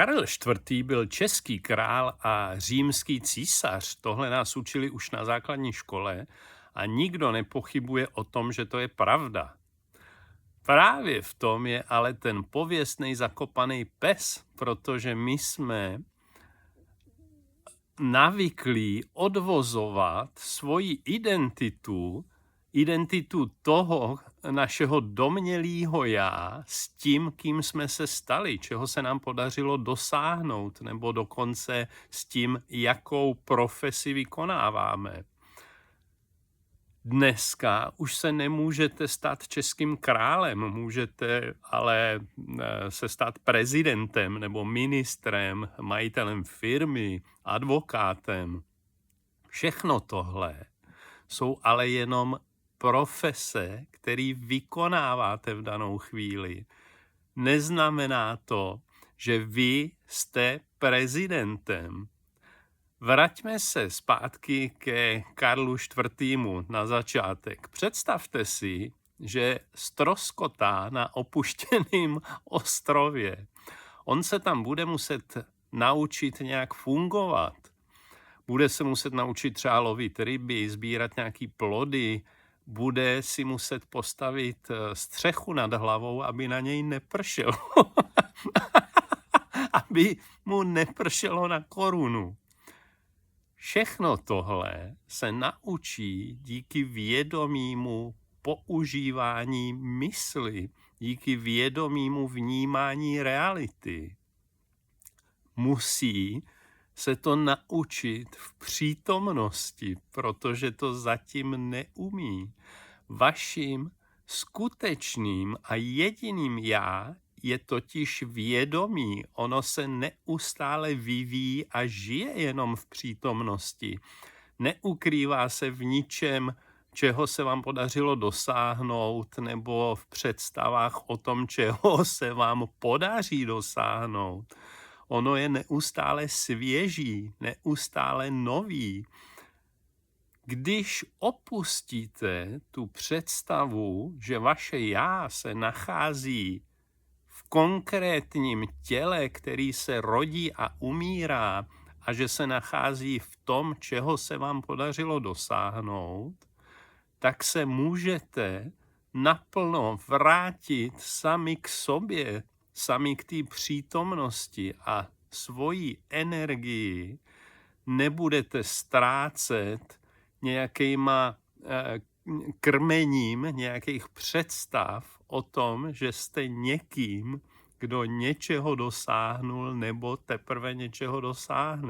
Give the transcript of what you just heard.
Karel IV. Byl český král a římský císař. Tohle nás učili už na základní škole a nikdo nepochybuje o tom, že to je pravda. Právě v tom je ale ten pověstný zakopaný pes, protože my jsme navyklí odvozovat svoji identitu toho našeho domnělého já s tím, kým jsme se stali, čeho se nám podařilo dosáhnout, nebo dokonce s tím, jakou profesi vykonáváme. Dneska už se nemůžete stát českým králem, můžete ale se stát prezidentem nebo ministrem, majitelem firmy, advokátem. Všechno tohle jsou ale jenom profese, které vykonáváte v danou chvíli. Neznamená to, že vy jste prezidentem. Vraťme se zpátky ke Karlu IV. Na začátek. Představte si, že ztroskotá na opuštěném ostrově. On se tam bude muset naučit nějak fungovat. Bude se muset naučit třeba lovit ryby, sbírat nějaký plody, bude si muset postavit střechu nad hlavou, aby na něj nepršelo. Aby mu nepršelo na korunu. Všechno tohle se naučí díky vědomímu používání mysli, díky vědomímu vnímání reality. Musí se to naučit v přítomnosti, protože to zatím neumí. Vaším skutečným a jediným já je totiž vědomí. Ono se neustále vyvíjí a žije jenom v přítomnosti. Neukrývá se v ničem, čeho se vám podařilo dosáhnout, nebo v představách o tom, čeho se vám podaří dosáhnout. Ono je neustále svěží, neustále nový. Když opustíte tu představu, že vaše já se nachází v konkrétním těle, který se rodí a umírá, a že se nachází v tom, čeho se vám podařilo dosáhnout, tak se můžete naplno vrátit sami k sobě, sami k té přítomnosti a svoji energii nebudete ztrácet nějakýma krmením nějakých představ o tom, že jste někým, kdo něčeho dosáhnul nebo teprve něčeho dosáhne.